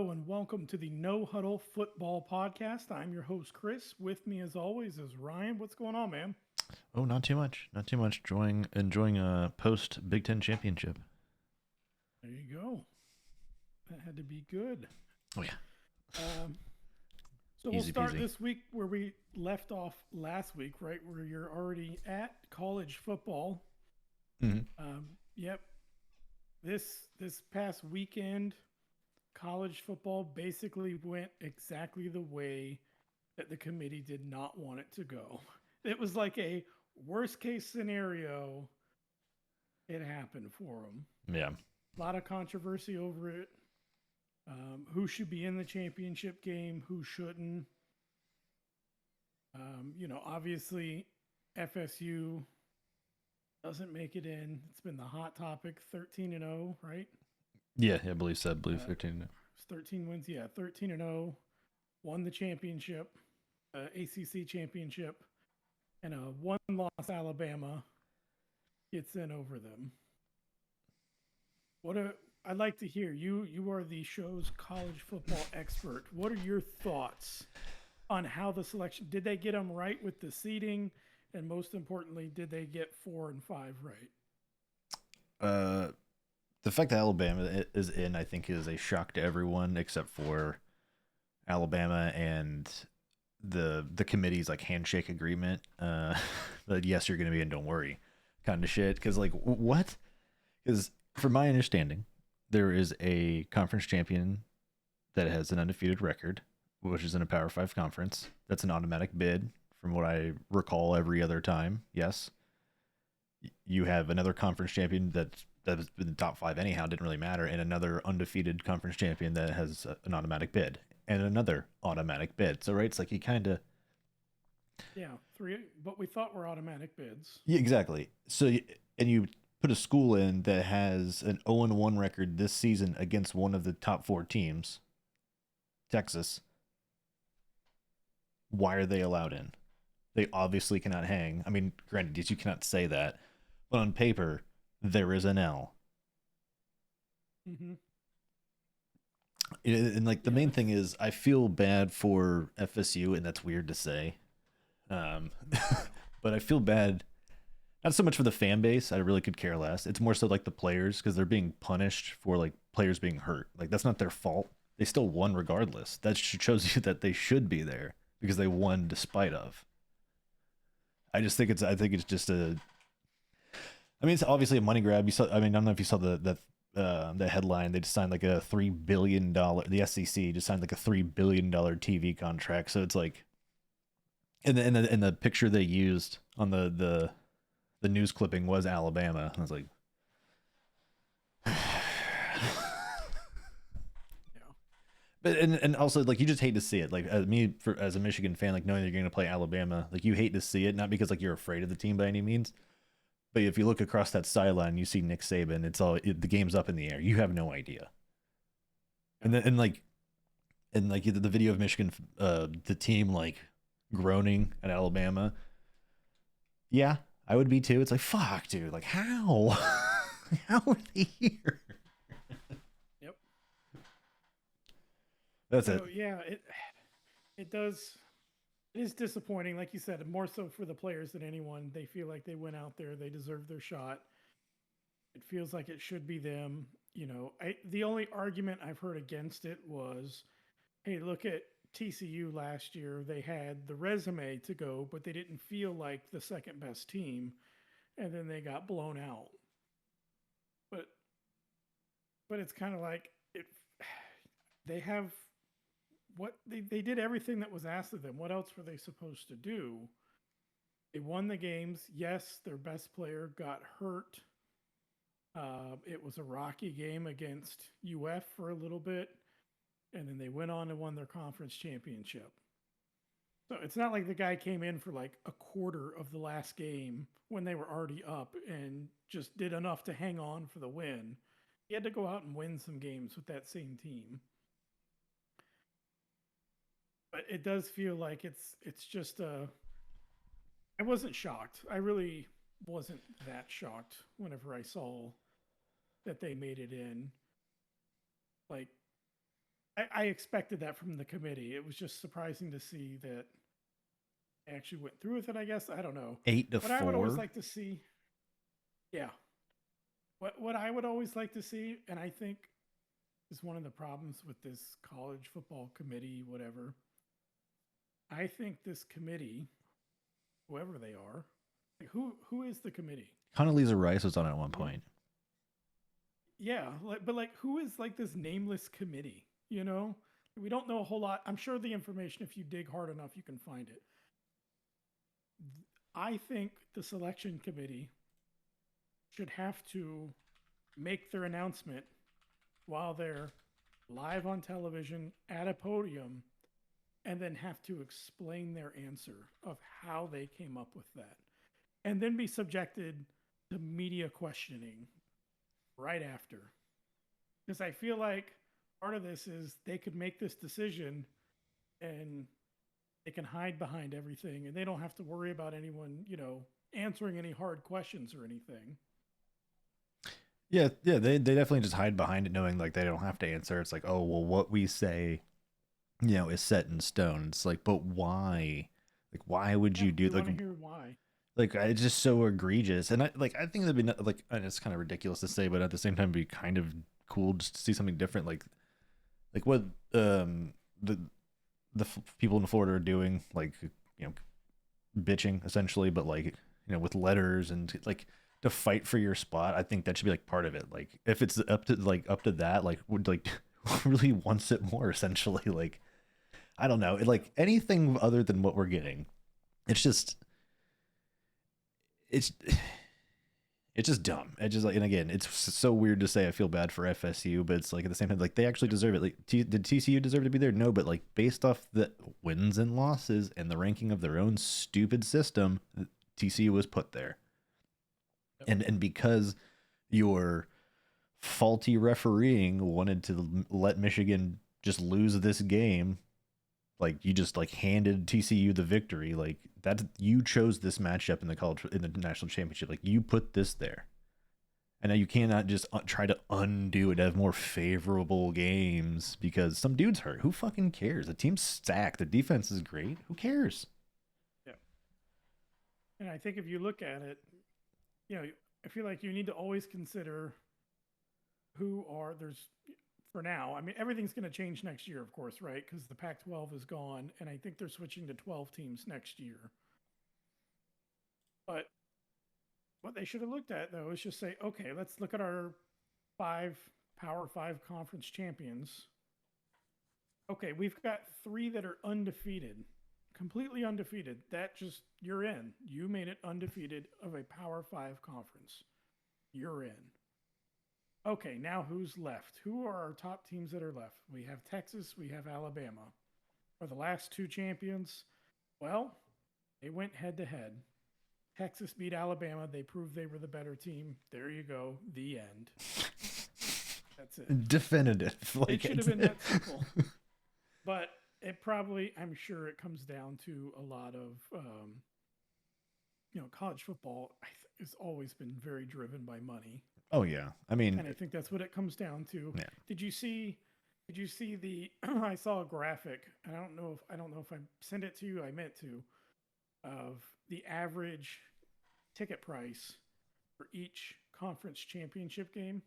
Hello and welcome to the No Huddle Football Podcast. I'm your host, Chris. With me, as always, is Ryan. What's going on, man? Oh, not too much. Not too much. Enjoying a post Big Ten championship. There you go. That had to be good. Oh yeah, Um, so we'll easy start peasy. this week where we left off last week, right? Where you're already at college football. Hmm. Yep. This past weekend, college football basically went exactly the way that the committee did not want it to go. It was like a worst case scenario. It happened for them. Yeah, A lot of controversy over it. Who should be in the championship game? Who shouldn't? Obviously, FSU doesn't make it in. It's been the hot topic. 13-0, right? yeah. I believe so. I believe Uh, 13. 13 wins. Yeah, 13-0. Won the championship, ACC championship, and a one-loss Alabama gets in over them. What a I'd like to hear you. You are the show's college football expert. What are your thoughts on how the selection did they get them right with the seeding, and most importantly, did they get 4 and 5 right? Uh, the fact that Alabama is in, I think, is a shock to everyone except for Alabama and the committee's like handshake agreement. That yes, you're going to be in. Don't worry, kind of shit. Because like what? Because from my understanding, there is a conference champion that has an undefeated record, which is in a Power Five conference. That's an automatic bid, from what I recall every other time. Yes, you have another conference champion that's been the top five anyhow. Didn't really matter, and another undefeated conference champion that has an automatic bid, and another automatic bid. So right, it's like you kind of Yeah, three, but we thought were automatic bids. yeah, exactly. And you put a school in that has an 0-1 record this season against one of the top four teams, Texas. Why are they allowed in? They obviously cannot hang. I mean, granted, you cannot say that, but on paper, there is an L. Mm-hmm. And like the Yeah, main that's thing is, I feel bad for FSU, and that's weird to say. Um, yeah. but I feel bad not so much for the fan base. I really could care less. It's more so like the players because they're being punished for like players being hurt. Like that's not their fault. They still won regardless. That shows you that they should be there because they won despite of. I just think it's. I think it's just a. I mean, it's obviously a money grab. You saw. I mean, I don't know if you saw the headline. They just signed like a $3 billion. The SEC just signed like a $3 billion TV contract. So it's like, in the picture they used on the news clipping was Alabama. I was like, Yeah. but and also like you just hate to see it. Like as a Michigan fan, like knowing you're going to play Alabama, like you hate to see it. Not because like you're afraid of the team by any means, but if you look across that sideline, you see Nick Saban. The game's up in the air. You have no idea. Yeah. And the video of Michigan, the team like groaning at Alabama. Yeah, I would be too. It's like fuck, dude. Like how? How are they here? Yep. That's it. So yeah, it does. It is disappointing, like you said, more so for the players than anyone. They feel like they went out there, they deserve their shot. It feels like it should be them. The only argument I've heard against it was, hey, look at TCU last year. They had the resume to go, but they didn't feel like the second best team, and then they got blown out. But it's kind of like it. They have what they did everything that was asked of them. What else were they supposed to do? They won the games. Yes, their best player got hurt. It was a rocky game against UF for a little bit, and then they went on and won their conference championship. So it's not like the guy came in for like a quarter of the last game when they were already up and just did enough to hang on for the win. He had to go out and win some games with that same team. But it does feel like it's just a. I wasn't shocked. I really wasn't that shocked whenever I saw that they made it in. Like I expected that from the committee. It was just surprising to see that they actually went through with it, I guess. I don't know. 8 to What I would always 4. like to see, yeah. What I would always like to see, and I think is one of the problems with this college football committee, whatever. I think this committee, whoever they are, like who is the committee? Condoleezza Rice was on it at one point. Yeah, but like who is like this nameless committee? You know, we don't know a whole lot. I'm sure the information, if you dig hard enough, you can find it. I think the selection committee should have to make their announcement while they're live on television at a podium and then have to explain their answer of how they came up with that and then be subjected to media questioning right after. Because I feel like part of this is they could make this decision and they can hide behind everything and they don't have to worry about anyone, answering any hard questions or anything. Yeah, they definitely just hide behind it, knowing like they don't have to answer. It's like, oh well, what we say, is set in stone. It's like, but why? Like, why would you do want to hear why? Like, it's just so egregious, and I think that'd be like, and it's kind of ridiculous to say, but at the same time, it'd be kind of cool just to see something different, like what the people in Florida are doing, like bitching essentially, but like with letters and like to fight for your spot. I think that should be like part of it. Like if it's up to that, like would like really wants it more essentially. Like I don't know, like anything other than what we're getting. It's just it's just dumb. It's just like, and again, it's so weird to say I feel bad for FSU, but it's like at the same time, like they actually deserve it. Like, did TCU deserve to be there? No, but like based off the wins and losses and the ranking of their own stupid system, TCU was put there. Yep. And because your faulty refereeing wanted to let Michigan just lose this game, like you just like handed TCU the victory. Like that, you chose this matchup in the national championship. Like you put this there, and now you cannot just try to undo it, have more favorable games because some dude's hurt. Who fucking cares? The team's stacked. The defense is great. Who cares? Yeah. And I think if you look at it, I feel like you need to always consider for now. I mean, everything's going to change next year, of course, right? Because the Pac-12 is gone, and I think they're switching to 12 teams next year. But what they should have looked at, though, is just say, okay, let's look at our 5 Power 5 conference champions. Okay, we've got 3 that are undefeated, completely undefeated. You're in. You made it undefeated of a Power 5 conference. You're in. Okay, now who's left? Who are our top teams that are left? We have Texas, we have Alabama. Are the last 2 champions? Well, they went head to head. Texas beat Alabama. They proved they were the better team. There you go. The end. That's it. Definitive. It should have been that simple. But I'm sure it comes down to a lot of, college football has always been very driven by money. Oh yeah, I mean, and I think that's what it comes down to. Yeah. Did you see the? I saw a graphic. I don't know if I sent it to you. I meant to, of the average ticket price for each conference championship game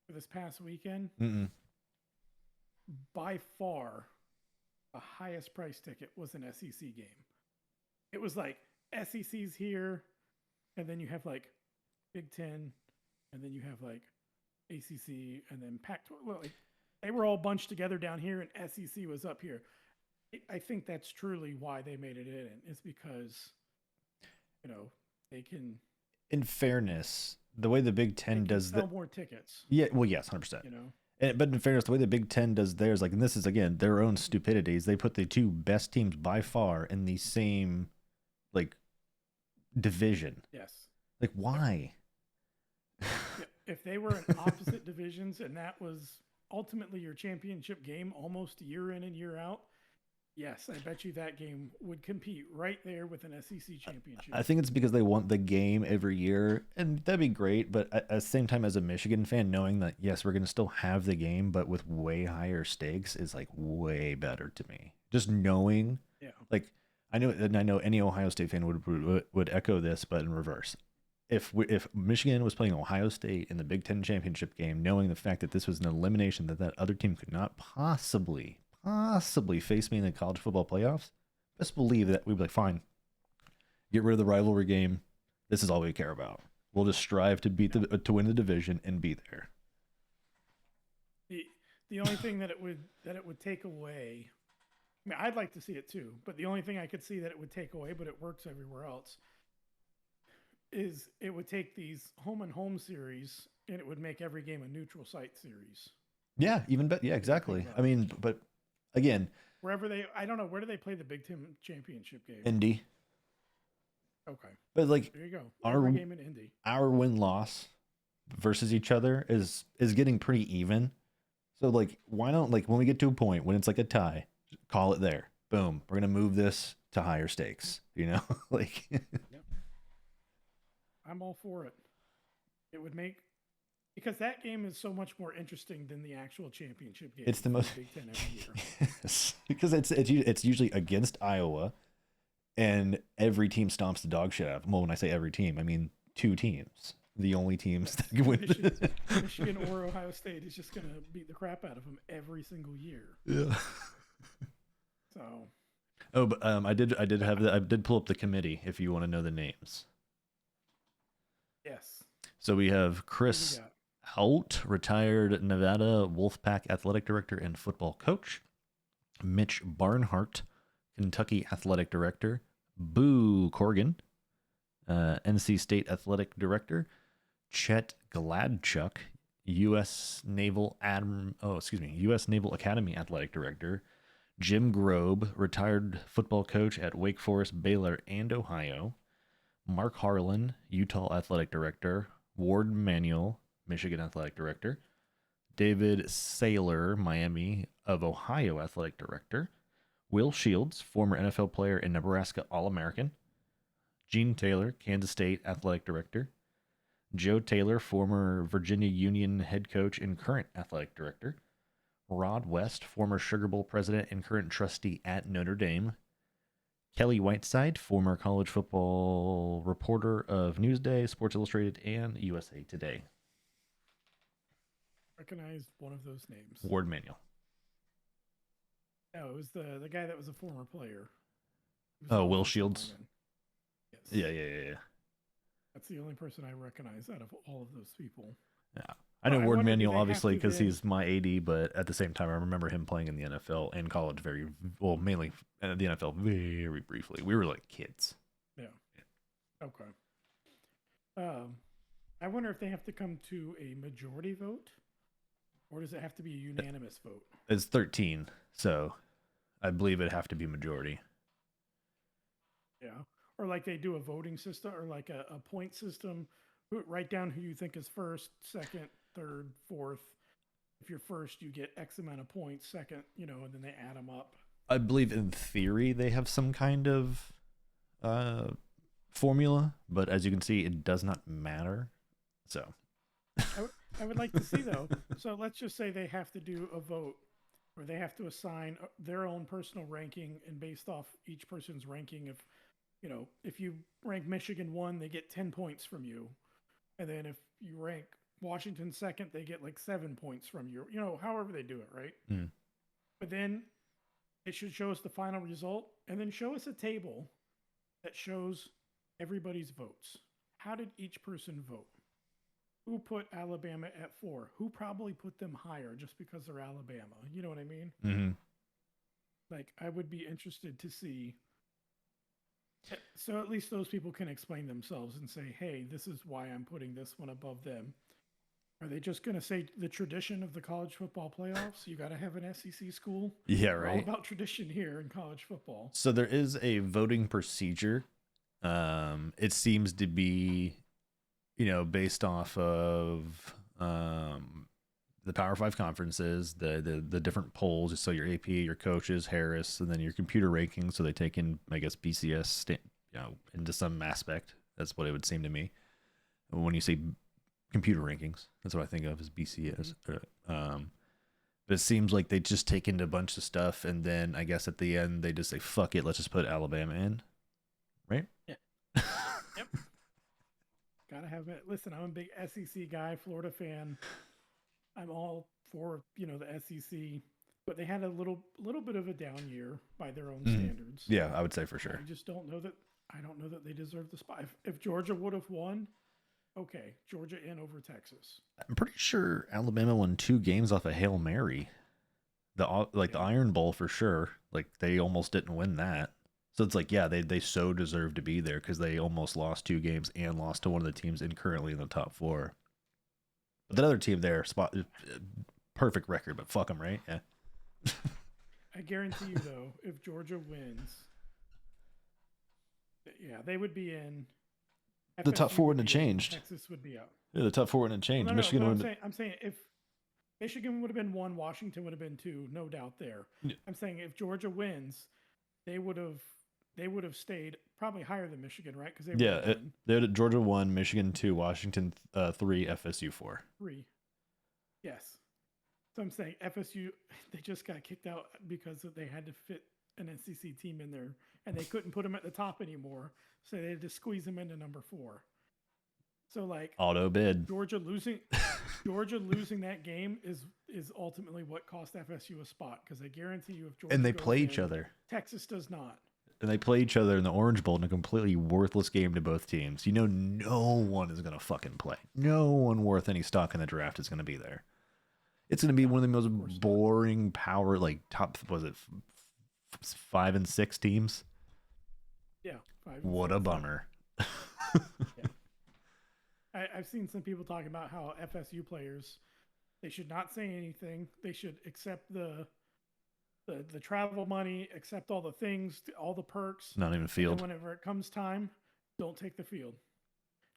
for this past weekend. Mm-mm. By far, the highest price ticket was an SEC game. It was like SEC's here, and then you have like Big Ten. And then you have like ACC and then Pac-12. Like, they were all bunched together down here, and SEC was up here. I think that's truly why they made it in. It's because, they can. In fairness, the way the Big Ten does sell more tickets. Yeah, well, yes, 100%. But in fairness, the way the Big Ten does theirs, like, and this is again their own stupidities. They put the 2 best teams by far in the same, like, division. Yes. Like, why? If they were in opposite divisions and that was ultimately your championship game almost year in and year out, Yes, I bet you that game would compete right there with an SEC championship. I think it's because they want the game every year, and that'd be great. But at the same time, as a Michigan fan, knowing that yes, we're gonna still have the game, but with way higher stakes, is like way better to me. Just knowing, Yeah. like, I know, and I know any Ohio State fan would echo this, but in reverse. If Michigan was playing Ohio State in the Big Ten championship game, knowing the fact that this was an elimination that other team could not possibly face me in the college football playoffs, best believe that we'd be like, fine, get rid of the rivalry game. This is all we care about. We'll just strive to to win the division and be there. The only thing that it would take away, I mean, I'd like to see it too, but the only thing I could see that it would take away, but it works everywhere else, is it would take these home and home series and it would make every game a neutral site series. Yeah, even better. Yeah, exactly. I mean, but again, wherever I don't know, where do they play the Big Ten championship game? Indy. Okay. But like, there you go. Our game in Indy. Our win-loss versus each other is getting pretty even. So like, why don't, like, when we get to a point when it's like a tie, call it there. Boom. We're gonna move this to higher stakes. You know, like. Yep. I'm all for it. It would make, because that game is so much more interesting than the actual championship game. It's the most Big Ten every year. Yes, because it's usually against Iowa, and every team stomps the dog shit out of them. Well, when I say every team, I mean 2 teams. The only teams that can win. Michigan or Ohio State is just going to beat the crap out of them every single year. Yeah. So. Oh, but I did pull up the committee if you want to know the names. Yes. So we have Chris Hout, retired Nevada Wolfpack athletic director and football coach. Mitch Barnhart, Kentucky athletic director. Boo Corrigan, NC State athletic director. Chet Gladchuk, U.S. Naval Academy athletic director. Jim Grobe, retired football coach at Wake Forest, Baylor, and Ohio. Mark Harlan, Utah athletic director. Ward Manuel, Michigan athletic director. David Saylor, Miami of Ohio athletic director. Will Shields, former NFL player and Nebraska All-American. Gene Taylor, Kansas State athletic director. Joe Taylor, former Virginia Union head coach and current athletic director. Rod West, former Sugar Bowl president and current trustee at Notre Dame. Kelly Whiteside, former college football reporter of Newsday, Sports Illustrated, and USA Today. Recognize one of those names. Ward Manuel. No, it was the guy that was a former player. Oh, Will Shields? Yes. Yeah. That's the only person I recognize out of all of those people. Yeah. I know Ward Manuel, obviously, because he's my AD, but at the same time, I remember him playing in the NFL and college mainly the NFL very briefly. We were like kids. Yeah. Okay. I wonder if they have to come to a majority vote, or does it have to be a unanimous vote? It's 13, so I believe it'd have to be majority. Yeah. Or like they do a voting system, or like a point system. Write down who you think is first, second, third, fourth. If you're first, you get X amount of points. Second, and then they add them up. I believe in theory they have some kind of formula, but as you can see, it does not matter. So I would like to see, though. So let's just say they have to do a vote where they have to assign their own personal ranking, and based off each person's ranking, if you rank Michigan 1, they get 10 points from you. And then if you rank Washington 2nd, they get like 7 points from you. However they do it, right? Mm. But then it should show us the final result, and then show us a table that shows everybody's votes. How did each person vote? Who put Alabama at 4? Who probably put them higher just because they're Alabama? You know what I mean? Mm-hmm. Like, I would be interested to see. So at least those people can explain themselves and say, hey, this is why I'm putting this one above them. Are they just going to say the tradition of the college football playoffs? You got to have an SEC school. Yeah, We're right. all about tradition here in college football. So there is a voting procedure. It seems to be, based off of the Power Five conferences, the different polls, so your AP, your coaches, Harris, and then your computer rankings. So they take in, I guess, BCS, into some aspect. That's what it would seem to me. When you say computer rankings, that's what I think of as BCS. But it seems like they just take into a bunch of stuff, and then I guess at the end they just say, "Fuck it, let's just put Alabama in," right? Yeah. Yep. Gotta have it. Listen, I'm a big SEC guy, Florida fan. I'm all for the SEC, but they had a little bit of a down year by their own standards. Yeah, I would say for sure. I just don't know that. I don't know that they deserve the spot. If Georgia would have won, okay, Georgia in over Texas. I'm pretty sure Alabama won 2 games off a Hail Mary. The Iron Bowl for sure. Like they almost didn't win that. So it's like, yeah, they so deserve to be there because they almost lost 2 games and lost to one of the teams currently in the top 4. But that other team there, perfect record, but fuck them, right? Yeah. I guarantee you, though, if Georgia wins, yeah, they would be in. The top 4 would wouldn't have be in, changed. Texas would be out. Yeah, the top 4 wouldn't have changed. No, Michigan would. I'm saying if Michigan would have been 1, Washington would have been 2, no doubt there. Yeah. I'm saying if Georgia wins, they would have stayed probably higher than Michigan, right? Because they had Georgia 1, Michigan 2, Washington 3, FSU 4. 3. Yes. So I'm saying FSU, they just got kicked out because they had to fit an SEC team in there, and they couldn't put them at the top anymore, so they had to squeeze them into number 4. So like auto bid. Georgia losing that game is ultimately what cost FSU a spot, because I guarantee you if Georgia And they goes play in, each other. Texas does not. And they play each other in the Orange Bowl in a completely worthless game to both teams. No one is going to fucking play. No one worth any stock in the draft is going to be there. It's going to be one of the most boring power, like top, was it 5 and 6 teams? Yeah. What a bummer. Yeah. I've seen some people talking about how FSU players, they should not say anything. They should accept the travel money, accept all the things, all the perks. Not even field. And whenever it comes time, don't take the field.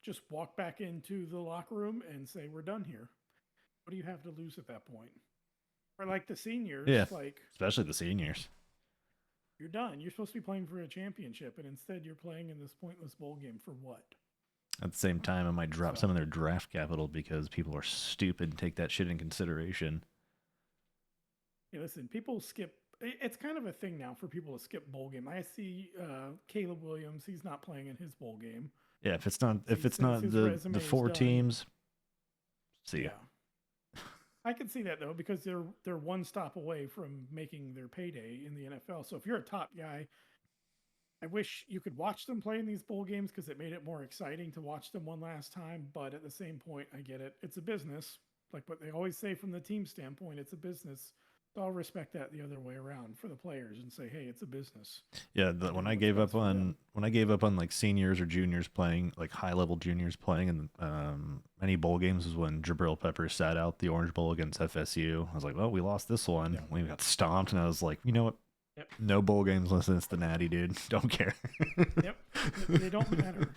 Just walk back into the locker room and say, we're done here. What do you have to lose at that point? Or like the seniors, especially the seniors. You're done. You're supposed to be playing for a championship, and instead you're playing in this pointless bowl game for what? At the same time, I might drop some of their draft capital because people are stupid and take that shit in consideration. Hey, listen, people skip. It's kind of a thing now for people to skip bowl game. I see Caleb Williams. He's not playing in his bowl game. Yeah, if it's not the 4 teams, see ya. I can see that though, because they're one stop away from making their payday in the NFL. So if you're a top guy, I wish you could watch them play in these bowl games because it made it more exciting to watch them one last time. But at the same point, I get it. It's a business. Like what they always say from the team standpoint, it's a business. So I'll respect that the other way around for the players and say, hey, it's a business. Yeah, when I gave up on like seniors or juniors playing, like high level juniors playing in any bowl games, was when Jabril Peppers sat out the Orange Bowl against FSU. I was like, well, we lost this one. Yeah. We got stomped, and I was like, you know what? Yep. No bowl games unless it's the Natty, dude. Don't care. Yep. They don't matter.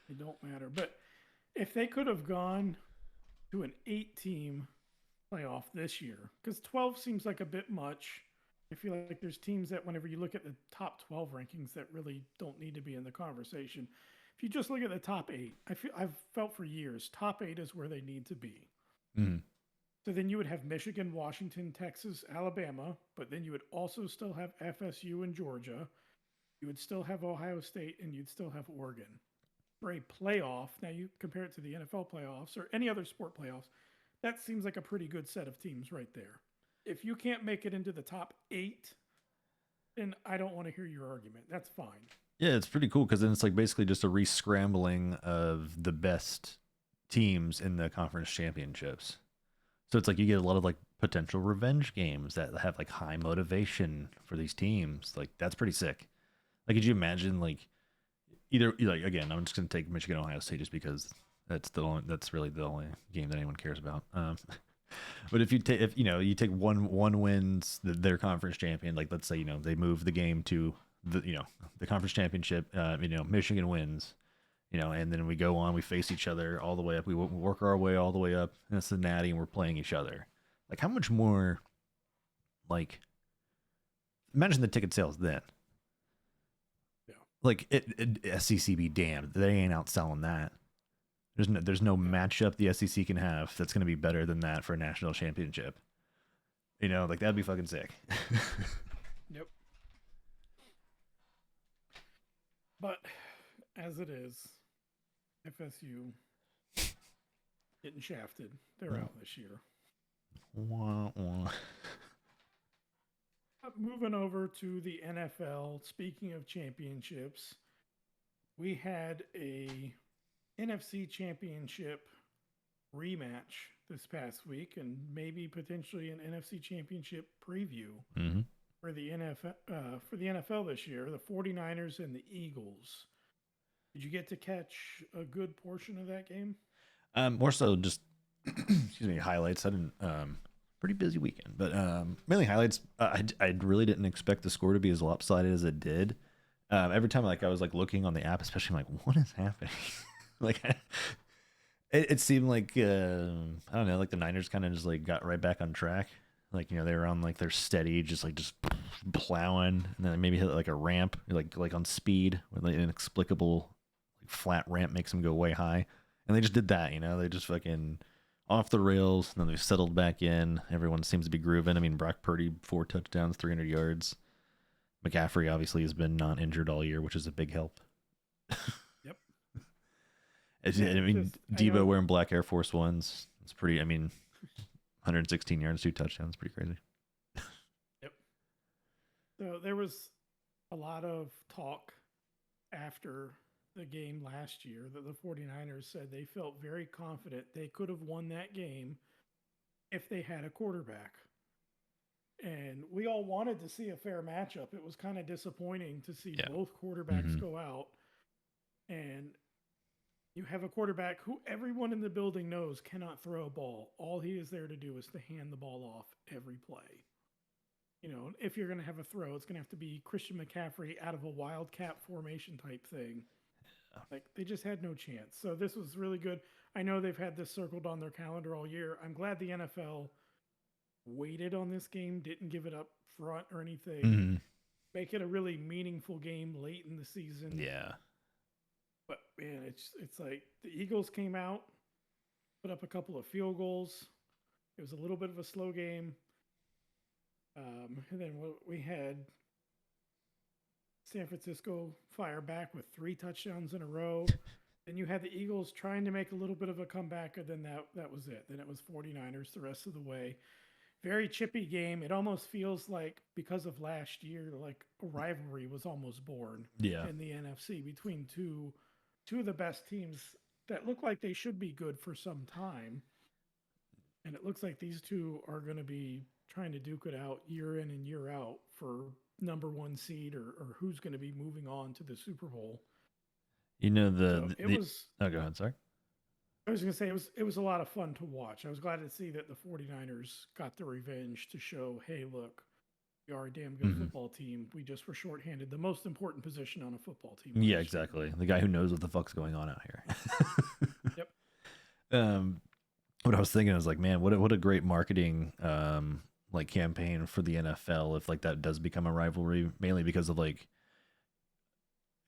They don't matter. But if they could have gone to an 8-team playoff this year, because 12 seems like a bit much. I feel like there's teams that whenever you look at the top 12 rankings that really don't need to be in the conversation. If you just look at the top 8, I've felt for years, top 8 is where they need to be. Mm-hmm. So then you would have Michigan, Washington, Texas, Alabama, but then you would also still have FSU and Georgia. You would still have Ohio State, and you'd still have Oregon. For a playoff, now you compare it to the NFL playoffs or any other sport playoffs, that seems like a pretty good set of teams right there. If you can't make it into the top 8, then I don't want to hear your argument. That's fine. Yeah, it's pretty cool because then it's like basically just a re-scrambling of the best teams in the conference championships. So it's like you get a lot of like potential revenge games that have like high motivation for these teams. Like that's pretty sick. Like, could you imagine like either like again? I'm just gonna take Michigan, Ohio State just because that's really the only game that anyone cares about. But if you take you take one wins their conference champion, like let's say they move the game to the conference championship. Michigan wins. you know, and then we go on, we face each other all the way up. We work our way all the way up in Cincinnati, and we're playing each other. Like, how much more, like, imagine the ticket sales then. Yeah. Like, SEC be damned. They ain't outselling that. There's no matchup the SEC can have that's going to be better than that for a national championship. You know, like, that'd be fucking sick. Yep. But as it is, FSU getting shafted. They're out this year. Wah, wah. Moving over to the NFL, speaking of championships, we had a NFC championship rematch this past week and maybe potentially an NFC championship preview for the NFL this year, the 49ers and the Eagles. Did you get to catch a good portion of that game? More so just excuse me, highlights. I didn't pretty busy weekend, but mainly highlights. I really didn't expect the score to be as lopsided as it did. Every time like I was like looking on the app, especially, I'm like, what is happening? Like it seemed like I don't know, like the Niners kind of just like got right back on track. Like, you know, they were on like their steady, just plowing, and then maybe hit like a ramp, like on speed, with like an inexplicable like flat ramp makes them go way high, and they just did that. You know, they just fucking off the rails, and then they settled back in. Everyone seems to be grooving. I mean, Brock Purdy 4 touchdowns, 300 yards. McCaffrey obviously has been not injured all year, which is a big help. Yep. I mean, Debo wearing black Air Force Ones. It's pretty. I mean, 116 yards, 2 touchdowns, pretty crazy. Yep. So there was a lot of talk after the game last year that the 49ers said they felt very confident they could have won that game if they had a quarterback. And we all wanted to see a fair matchup. It was kind of disappointing to see both quarterbacks go out. And you have a quarterback who everyone in the building knows cannot throw a ball. All he is there to do is to hand the ball off every play. You know, if you're going to have a throw, it's going to have to be Christian McCaffrey out of a wildcat formation type thing. Like, they just had no chance. So this was really good. I know they've had this circled on their calendar all year. I'm glad the NFL waited on this game, didn't give it up front or anything. Make it a really meaningful game late in the season. Yeah. But man, it's like the Eagles came out, put up a couple of field goals. It was a little bit of a slow game. And then we had San Francisco fire back with 3 touchdowns in a row. Then you had the Eagles trying to make a little bit of a comeback, and then that was it. Then it was 49ers the rest of the way. Very chippy game. It almost feels like, because of last year, like a rivalry was almost born in the NFC between two of the best teams that look like they should be good for some time. And it looks like these two are going to be trying to duke it out year in and year out for number 1 seed or who's going to be moving on to the Super Bowl. You know, oh, go ahead, sorry. I was going to say it was a lot of fun to watch. I was glad to see that the 49ers got the revenge to show, hey, look, we are a damn good football team. We just were shorthanded. The most important position on a football team. Yeah, exactly. The guy who knows what the fuck's going on out here. Yep. What I was thinking, I was like, man, what a great marketing like campaign for the NFL if like that does become a rivalry, mainly because of like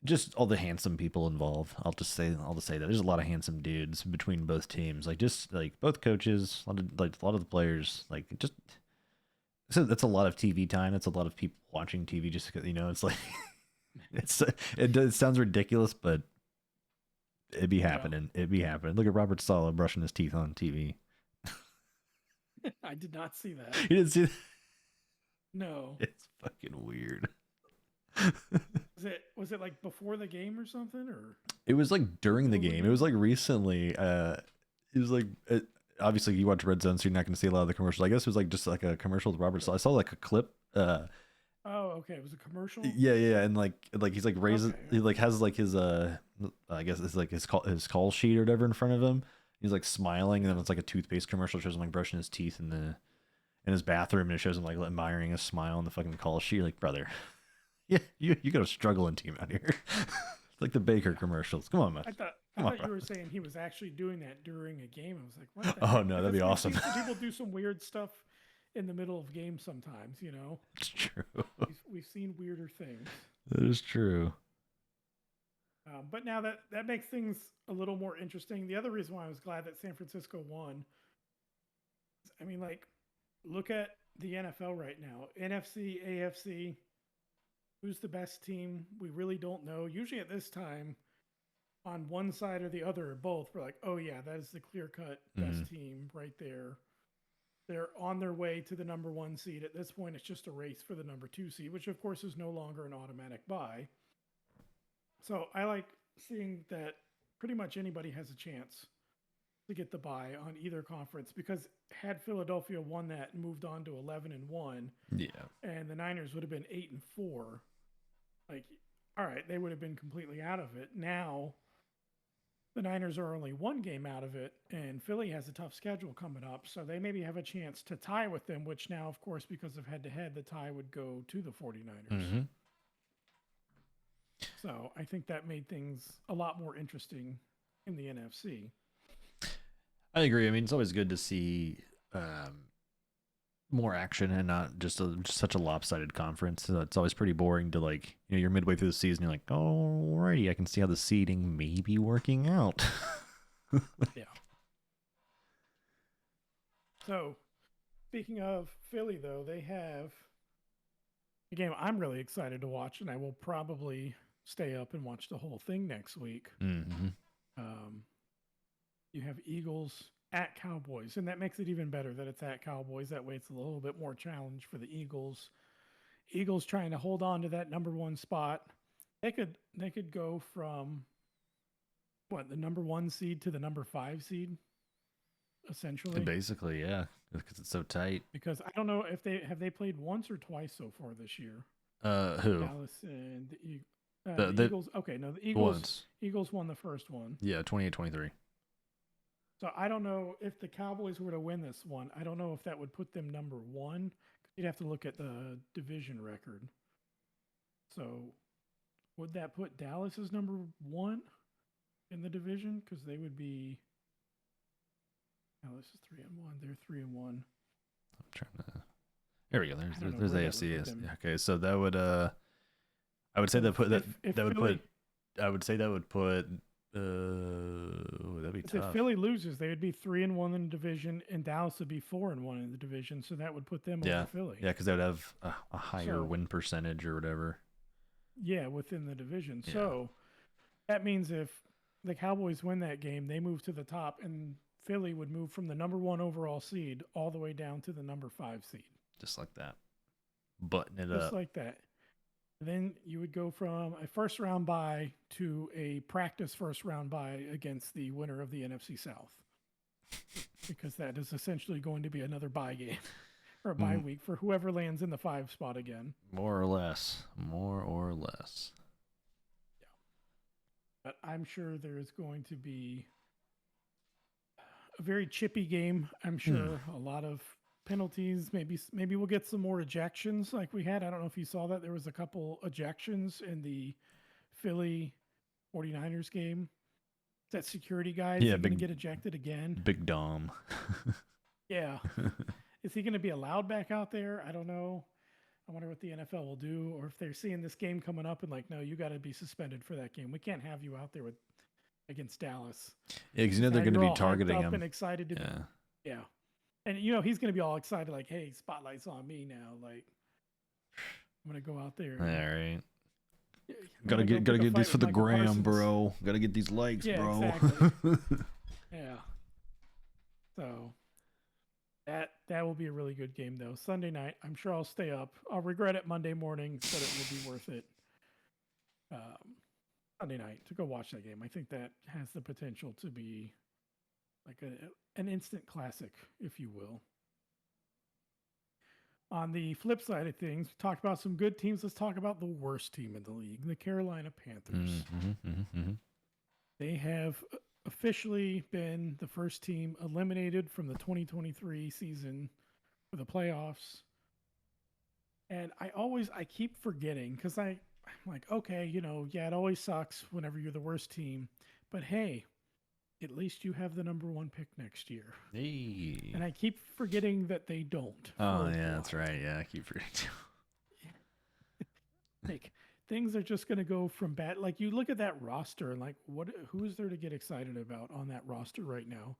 just all the handsome people involved. I'll just say that there's a lot of handsome dudes between both teams. Like, just like both coaches, a lot of the players. Like, just so that's a lot of TV time. That's a lot of people watching TV just because, you know, it's like it sounds ridiculous, but it'd be happening. It'd be happening. Look at Robert Saleh brushing his teeth on TV. I did not see that. You didn't see that? No. It's fucking weird. Was it like before the game or something, or? It was like during the game. It was like recently. It was like obviously you watch Red Zone, so you're not going to see a lot of the commercials. I guess it was like just like a commercial with Robert Saleh. I saw like a clip. Oh, okay. It was a commercial. Yeah, and like he's like raises, he like has like his I guess it's like his call sheet or whatever in front of him. He's like smiling, and then it's like a toothpaste commercial. It shows him like brushing his teeth in his bathroom, and it shows him like admiring a smile on the fucking call sheet. Like, brother, yeah, you got a struggling team out here. It's like the Baker commercials. Come on, man. I thought Come on, you bro. were saying he was actually doing that during a game. I was like, what the Oh heck? no, that'd be Because we've awesome. seen some people do some weird stuff in the middle of games sometimes. You know, It's true. we've seen weirder things. That is true. But now that makes things a little more interesting. The other reason why I was glad that San Francisco won, I mean, like, look at the NFL right now. NFC, AFC, who's the best team? We really don't know. Usually at this time, on one side or the other or both, we're like, oh yeah, that is the clear-cut best team right there. They're on their way to the number 1 seed. At this point, it's just a race for the number 2 seed, which of course is no longer an automatic bye. So I like seeing that pretty much anybody has a chance to get the bye on either conference, because had Philadelphia won that and moved on to 11-1, Yeah. and the Niners would have been 8-4, like, all right, they would have been completely out of it. Now the Niners are only 1 game out of it, and Philly has a tough schedule coming up, so they maybe have a chance to tie with them, which now, of course, because of head-to-head, the tie would go to the 49ers. Mm-hmm. So I think that made things a lot more interesting in the NFC. I agree. I mean, it's always good to see more action and not just such a lopsided conference. It's always pretty boring to, like, you're midway through the season, you're like, alrighty, I can see how the seeding may be working out. Yeah. So, speaking of Philly, though, they have a game I'm really excited to watch, and I will probably stay up and watch the whole thing next week. Mm-hmm. You have Eagles at Cowboys, and that makes it even better that it's at Cowboys. That way it's a little bit more challenge for the Eagles. Eagles trying to hold on to that number 1 spot. They could go from the number 1 seed to the number 5 seed, essentially. Basically, yeah, because it's so tight. Because I don't know if they played once or twice so far this year. Who? Dallas and the Eagles. Okay, no, the Eagles. Once. Eagles won the first one. Yeah, 28-23. So I don't know if the Cowboys were to win this one. I don't know if that would put them number 1. You'd have to look at the division record. So would that put Dallas as number 1 in the division? Because they would be. Dallas is 3-1. They're 3-1. I'm trying to. There we go. There's where that AFC. would put them. Okay, so that would I would say that put that If that would Philly, put. I would say that would put. That'd be if tough. Philly loses, they would be 3-1 in the division, and Dallas would be 4-1 in the division. So that would put them over Philly. Yeah, because they would have a higher So- win percentage or whatever. Yeah, within the division. Yeah. So that means if the Cowboys win that game, they move to the top, and Philly would move from the number 1 overall seed all the way down to the number 5 seed. Just like that. Button it Just up. like that. Then you would go from a first round bye to a practice first round bye against the winner of the NFC South. Because that is essentially going to be another bye game or a bye week for whoever lands in the 5 spot again. More or less. More or less. But I'm sure there's going to be a very chippy game. I'm sure a lot of penalties. Maybe we'll get some more ejections like we had. I don't know if you saw that. There was a couple ejections in the Philly 49ers game. That security guy is going to get ejected again. Big Dom. Yeah. Is he going to be allowed back out there? I don't know. I wonder what the NFL will do, or if they're seeing this game coming up and like, no, you got to be suspended for that game. We can't have you out there against Dallas. Yeah, because they're going to be targeting him. And excited to yeah. And he's going to be all excited, like, hey, spotlight's on me now. Like, I'm going to go out there. All right. Gotta get this for the gram, bro. Gotta get these likes, bro. Exactly. Yeah. So that will be a really good game, though. Sunday night, I'm sure I'll stay up. I'll regret it Monday morning, but it will be worth it. Sunday night to go watch that game. I think that has the potential to be like an instant classic, if you will. On the flip side of things, we talked about some good teams. Let's talk about the worst team in the league, the Carolina Panthers. They have officially been the first team eliminated from the 2023 season for the playoffs. And I keep forgetting, because I I'm like, okay, yeah, it always sucks whenever you're the worst team, but hey, at least you have the number one pick next year. Hey. And I keep forgetting that they don't Oh for a yeah, while. that's right. Yeah, I keep forgetting. Like things are just going to go from bad. Like you look at that roster and like, who is there to get excited about on that roster right now?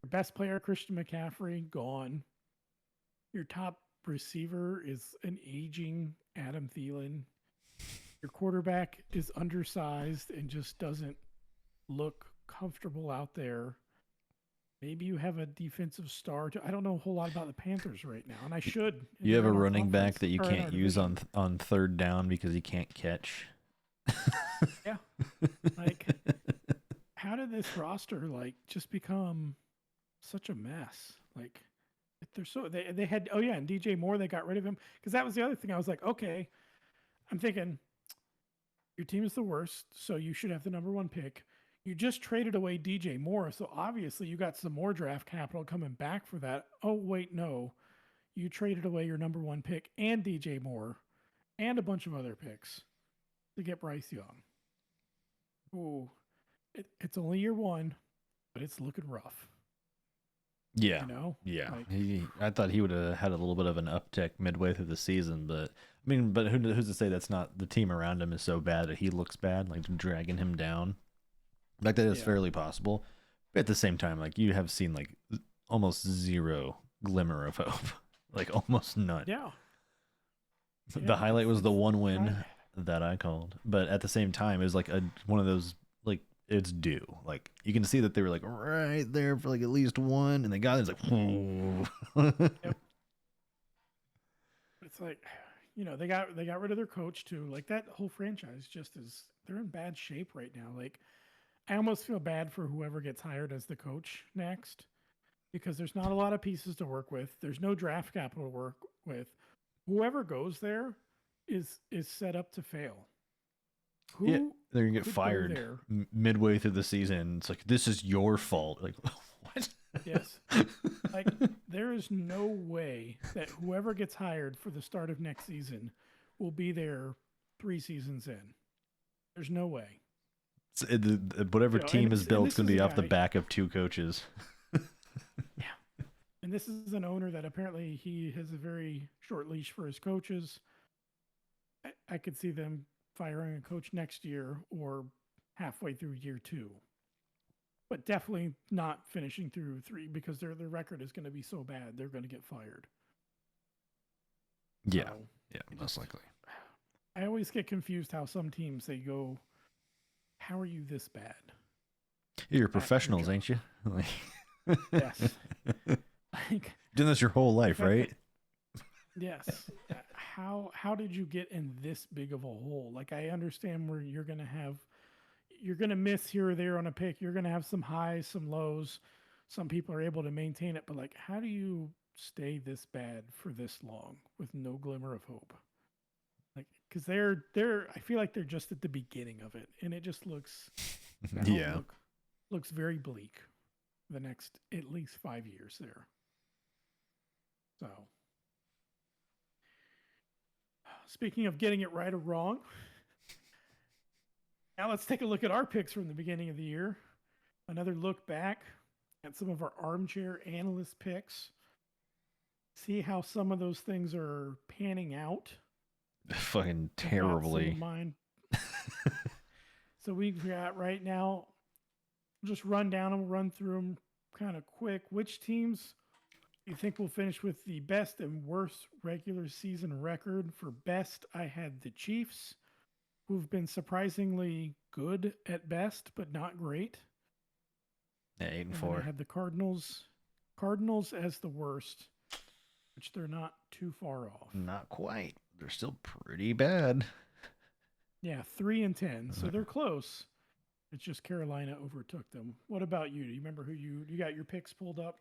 Your best player, Christian McCaffrey, gone. Your top receiver is an aging Adam Thielen. Your quarterback is undersized and just doesn't look comfortable out there. Maybe you have a defensive star. I don't know a whole lot about the Panthers right now, and I should. And You have they're a in our running back conference that you or in our can't use division. on third down because he can't catch. Yeah, like how did this roster like just become such a mess? Like they're so they had and DJ Moore, they got rid of him because that was the other thing. I was like, okay, I'm thinking your team is the worst, so you should have the number one pick. You just traded away DJ Moore, so obviously you got some more draft capital coming back for that. Oh wait, no, you traded away your number one pick and DJ Moore and a bunch of other picks to get Bryce Young. Ooh, it's only year one, but it's looking rough. Yeah. You know, Yeah. like I thought he would have had a little bit of an uptick midway through the season, but I mean, but who's to say that's not the team around him is so bad that he looks bad, like dragging him down. Like that is yeah, fairly possible. But at the same time, like you have seen like almost zero glimmer of hope. Like almost none. yeah, The yeah. highlight was the one win Right. that I called. But at the same time, it was like one of those like it's due. Like you can see that they were like right there for like at least one, and they got it. It's like, Yep. It's like, they got rid of their coach too. Like that whole franchise just is they're in bad shape right now. Like I almost feel bad for whoever gets hired as the coach next because there's not a lot of pieces to work with. There's no draft capital to work with. Whoever goes there is set up to fail. yeah, Who they're gonna get could go fired there? midway through the season. It's like this is your fault. Like what? Yes. Like there is no way that whoever gets hired for the start of next season will be there 3 seasons in. There's no way. Whatever team is And built is this going is to a be off the guy. back of two coaches. Yeah. And this is an owner that apparently he has a very short leash for his coaches. I could see them firing a coach next year or halfway through year two, but definitely not finishing through three because their record is going to be so bad they're going to get fired. Yeah, So yeah, most likely. I always get confused how some teams they go, "How are you this bad?" You're at your professionals, job? ain't you? Like, Yes. Like doing this your whole the life, fact right? that yes, how did you get in this big of a hole? Like I understand where you're gonna miss here or there on a pick. You're gonna have some highs, some lows. Some people are able to maintain it, but like, how do you stay this bad for this long with no glimmer of hope? Like, because they're I feel like they're just at the beginning of it, and it just looks the Yeah. outlook looks very bleak. The next at least 5 years there. So, speaking of getting it right or wrong, now let's take a look at our picks from the beginning of the year. Another look back at some of our armchair analyst picks. See how some of those things are panning out. Fucking I've got some of terribly. mine. So we've got right now, just run down them, run through them kind of quick. Which teams you think will finish with the best and worst regular season record? For best, I had the Chiefs, who've been surprisingly good at best, but not great. Yeah, 8 and And then I 4. had the Cardinals as the worst, which they're not too far off. Not quite. They're still pretty bad. Yeah, 3-10, so they're close. It's just Carolina overtook them. What about you? Do you remember who you got your picks pulled up?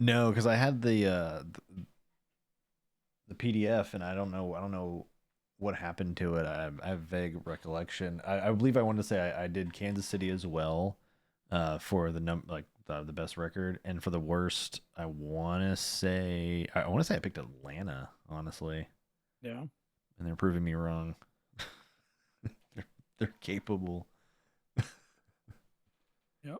No, because I had the PDF, and I don't know what happened to it. I have vague recollection. I believe I wanted to say I did Kansas City as well, for the best record, and for the worst, I want to say I picked Atlanta, honestly, Yeah. and they're proving me wrong. They're capable. Yep.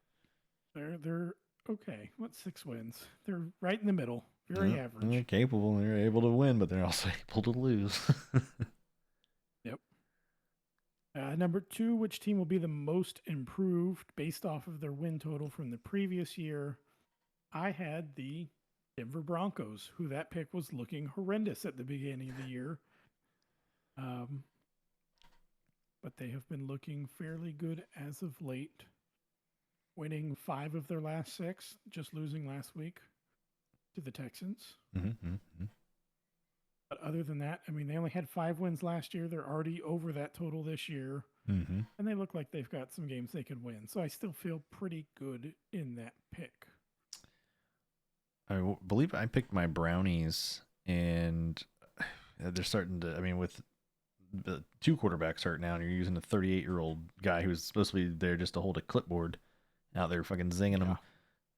They're okay. What 6 wins? They're right in the middle. Very Yep, average. they're capable. They're able to win, but they're also able to lose. Yep. Number 2, which team will be the most improved based off of their win total from the previous year? I had the Denver Broncos, who that pick was looking horrendous at the beginning of the year. But they have been looking fairly good as of late, winning 5 of their last 6, just losing last week to the Texans. But other than that, I mean, they only had 5 wins last year. They're already over that total this year. And they look like they've got some games they could win. So I still feel pretty good in that pick. I believe I picked my Brownies, and they're starting to, I mean, with the 2 quarterbacks hurt now, and you're using a 38-year-old guy who's supposed to be there just to hold a clipboard out there fucking zinging them.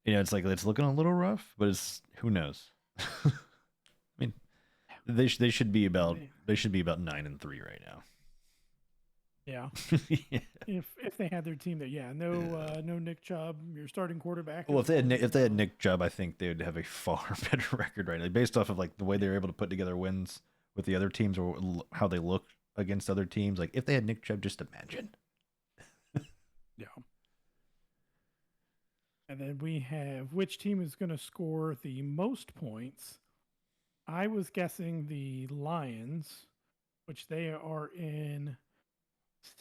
You know, it's like, it's looking a little rough, but it's, who knows? I mean, they should be about 9-3 right now. Yeah. Yeah. If they had their team there, no Nick Chubb, your starting quarterback. Well, if they had Nick Chubb, I think they would have a far better record right now, based off of like the way they were able to put together wins with the other teams or how they look against other teams. Like if they had Nick Chubb, just imagine. Yeah. And then we have which team is going to score the most points. I was guessing the Lions, which they are in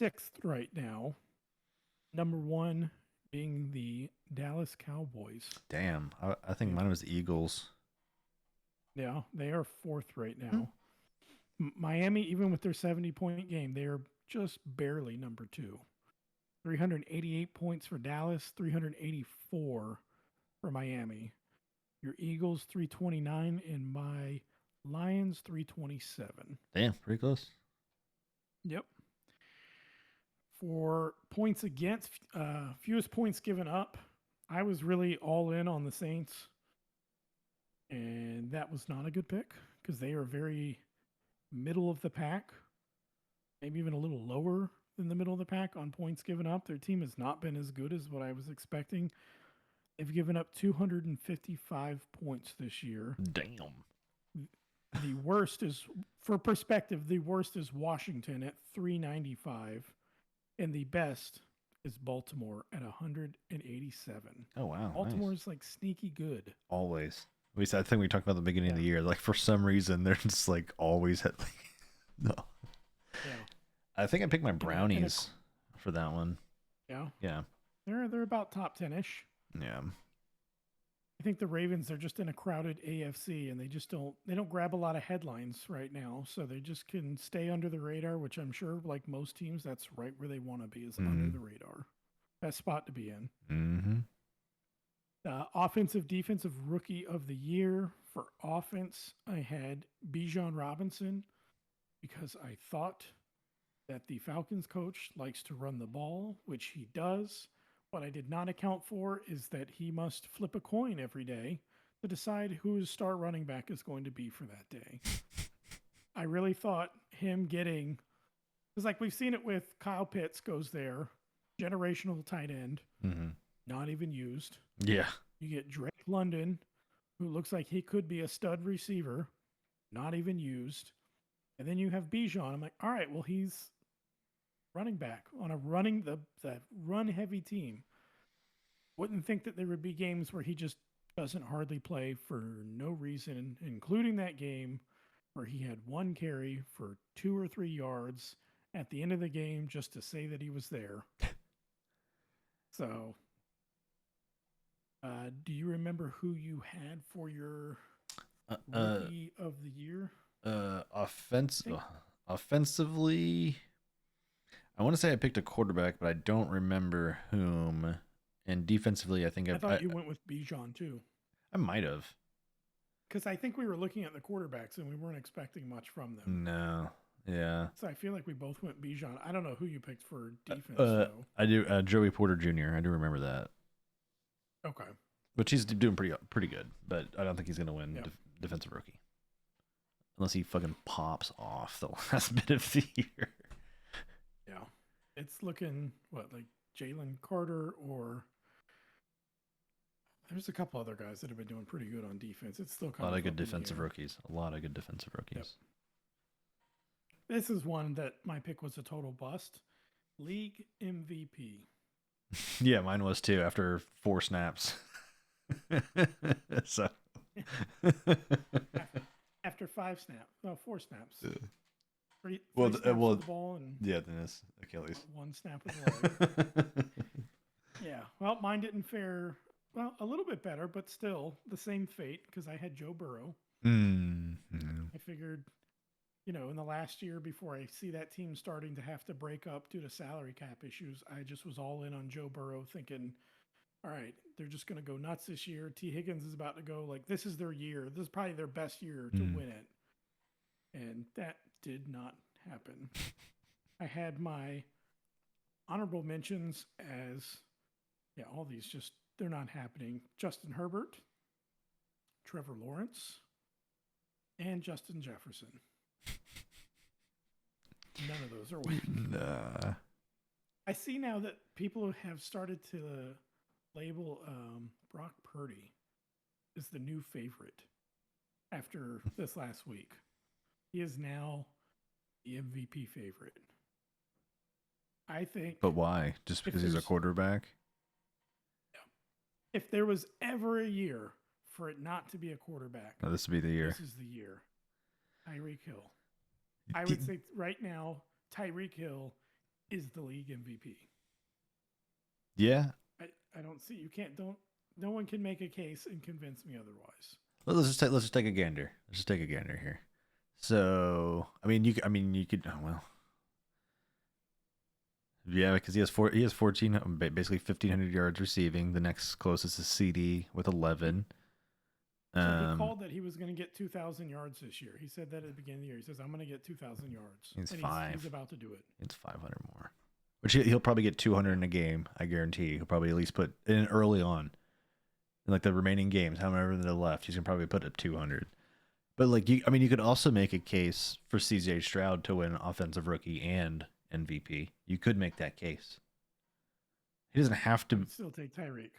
6th right now. Number 1 being the Dallas Cowboys. Damn, I think mine was the Eagles. Yeah, they are 4th right now. Miami, even with their 70-point game, they are just barely number 2. 388 points for Dallas, 384 for Miami. Your Eagles, 329, and my Lions, 327. Damn, pretty close. Yep. For points against, fewest points given up, I was really all in on the Saints. And that was not a good pick because they are very middle of the pack, maybe even a little lower than the middle of the pack on points given up. Their team has not been as good as what I was expecting. They've given up 255 points this year. Damn. The worst is, for perspective, the worst is Washington at 395. And the best is Baltimore at 187. Oh, wow. Baltimore nice. is like sneaky good. Always. I think we talked about the beginning of the year. Like for some reason, they're just like always had like, no. Yeah. I think I picked my Brownies for that one. Yeah. Yeah. They're about top 10-ish. Yeah. I think the Ravens are just in a crowded AFC and they don't grab a lot of headlines right now. So they just can stay under the radar, which I'm sure like most teams, that's right where they want to be, is under the radar. Best spot to be in. Offensive defensive rookie of the year. For offense, I had Bijan Robinson because I thought that the Falcons coach likes to run the ball, which he does. What I did not account for is that he must flip a coin every day to decide who his star running back is going to be for that day. I really thought him getting, because like we've seen it with Kyle Pitts goes there, generational tight end, not even used. Yeah. You get Drake London, who looks like he could be a stud receiver, not even used. And then you have Bijan. I'm like, all right, well, he's running back on a the run heavy team. Wouldn't think that there would be games where he just doesn't hardly play for no reason, including that game where he had 1 carry for 2 or 3 yards at the end of the game just to say that he was there. So, do you remember who you had for your rookie of the year? Offensively, I want to say I picked a quarterback, but I don't remember whom. And defensively, I think I thought you went with Bijan too. I might have. Because I think we were looking at the quarterbacks and we weren't expecting much from them. No. Yeah. So I feel like we both went Bijan. I don't know who you picked for defense, though. I do. Joey Porter Jr. I do remember that. Okay. But he's doing pretty good. But I don't think he's going to win defensive rookie. Unless he fucking pops off the last bit of the year. Yeah. It's looking like Jalen Carter, or there's a couple other guys that have been doing pretty good on defense. It's still A kind lot of of good up in the defensive air. rookies. A lot of good defensive rookies. This is one that my pick was a total bust. League MVP. Yeah, mine was too after 4 snaps. So After 5 snaps, no, 4 snaps. Three Well, snaps well, with the ball and yeah, then it's Achilles. 1 snap with the leg. Yeah, well, mine didn't fare a little bit better, but still the same fate because I had Joe Burrow. I figured, in the last year before I see that team starting to have to break up due to salary cap issues, I just was all in on Joe Burrow, thinking, all right, they're just going to go nuts this year. T. Higgins is about to go, like, this is their year. This is probably their best year to win it. And that did not happen. I had my honorable mentions as, all these just, they're not happening. Justin Herbert, Trevor Lawrence, and Justin Jefferson. None of those are winning. Nah. I see now that people have started to label Brock Purdy as the new favorite after this last week. He is now the MVP favorite. I think. But why? Just because he's a quarterback? If there was ever a year for it not to be a quarterback, Oh, this would be the year. This is the year. Tyreek Hill. I would say right now, Tyreek Hill is the league MVP. Yeah. I don't see, no one can make a case and convince me otherwise. Well, let's just take a gander. Let's just take a gander here. So, you could. Oh well. Yeah, because he has 14, basically 1,500 yards receiving. The next closest is CD with 11. So he called that he was going to get 2,000 yards this year. He said that at the beginning of the year. He says, I'm going to get 2,000 yards. He's about to do it. It's 500 more. Which he'll probably get 200 in a game, I guarantee. He'll probably at least put in early on. In like the remaining games, however they're left, he's going to probably put up 200. But you could also make a case for CJ Stroud to win Offensive Rookie and MVP. You could make that case. He doesn't have to. I'd still take Tyreek.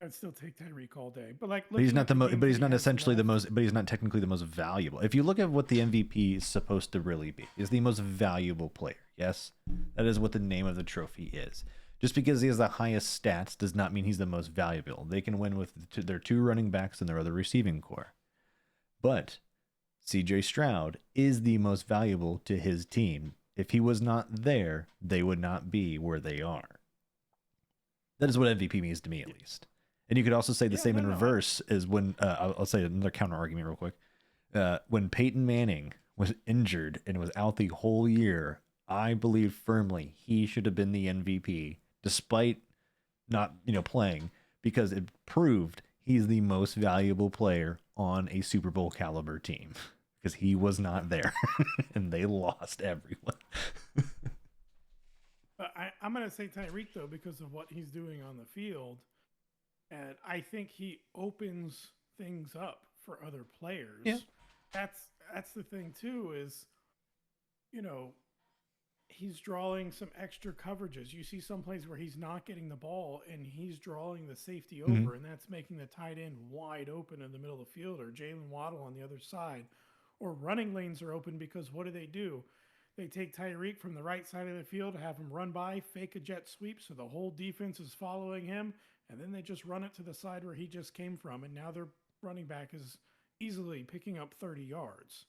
I'd still take Tyreek all day. But he's not the most. But he's not essentially the most. But he's not technically the most valuable. If you look at what the MVP is supposed to really be, is the most valuable player. Yes, that is what the name of the trophy is. Just because he has the highest stats does not mean he's the most valuable. They can win with their 2 running backs and their other receiving core. But CJ Stroud is the most valuable to his team. If he was not there, they would not be where they are. That is what MVP means to me, at least. And you could also say the same in reverse is when, I'll say another counter argument real quick. When Peyton Manning was injured and was out the whole year, I believe firmly he should have been the MVP, despite not, playing, because it proved he's the most valuable player on a Super Bowl caliber team. Because he was not there, and they lost everyone. But I'm going to say Tyreek, though, because of what he's doing on the field. And I think he opens things up for other players. Yeah. That's the thing, too, is, he's drawing some extra coverages. You see some plays where he's not getting the ball, and he's drawing the safety over, and that's making the tight end wide open in the middle of the field, or Jalen Waddle on the other side. Or running lanes are open because what do? They take Tyreek from the right side of the field, have him run by, fake a jet sweep, so the whole defense is following him, and then they just run it to the side where he just came from, and now their running back is easily picking up 30 yards.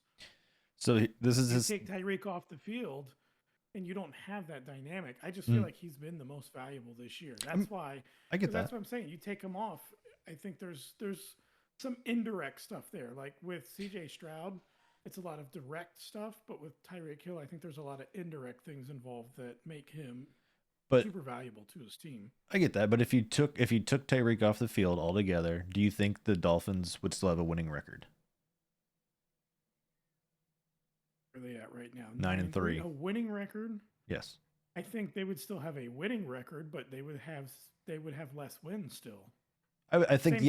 So this is you take Tyreek off the field, and you don't have that dynamic. I just feel like he's been the most valuable this year. That's why I get that. That's what I'm saying. You take him off. I think there's some indirect stuff there. Like with CJ Stroud, it's a lot of direct stuff, but with Tyreek Hill, I think there's a lot of indirect things involved that make him super valuable to his team. I get that, but if you took Tyreek off the field altogether, do you think the Dolphins would still have a winning record? Where are they at right now? 9-3. A winning record? Yes. I think they would still have a winning record, but they would have less wins still. I think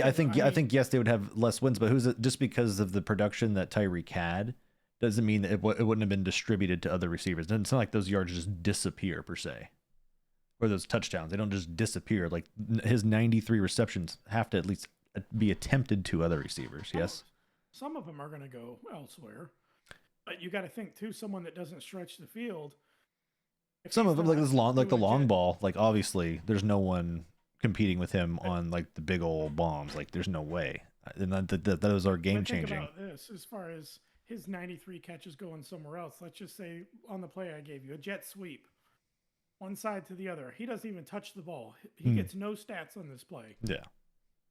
yes, they would have less wins, but who's it, just because of the production that Tyreek had? doesn't mean that it wouldn't have been distributed to other receivers. It doesn't sound like those yards just disappear per se, or those touchdowns. They don't just disappear. Like his 93 receptions have to at least be attempted to other receivers. Yes. Some of them are going to go elsewhere, but you got to think too. Someone that doesn't stretch the field. Some of them, like this long, like the long ball. Like obviously, there's no one competing with him on like the big old bombs. Like there's no way. And those are game changing. Think about this as far as his 93 catches going somewhere else. Let's just say on the play I gave you, a jet sweep, one side to the other. He doesn't even touch the ball. He gets no stats on this play. Yeah.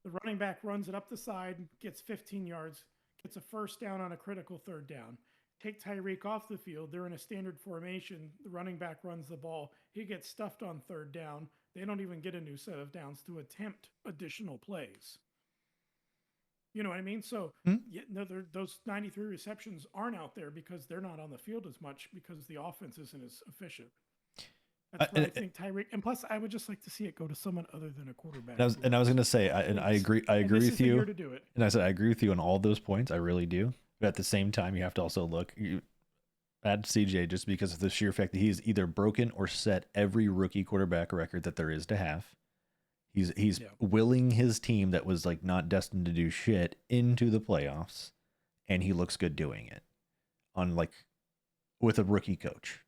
The running back runs it up the side, gets 15 yards, gets a first down on a critical third down. Take Tyreek off the field. They're in a standard formation. The running back runs the ball. He gets stuffed on third down. They don't even get a new set of downs to attempt additional plays. You know what I mean? So those 93 receptions aren't out there because they're not on the field as much because the offense isn't as efficient. That's what I think Tyreek. And plus, I would just like to see it go to someone other than a quarterback. And I was going to say, I agree with you. To do it. And I said I agree with you on all those points. I really do. But at the same time, you have to also look at CJ just because of the sheer fact that he's either broken or set every rookie quarterback record that there is to have. He's willing his team that was like not destined to do shit into the playoffs, and he looks good doing it on like with a rookie coach.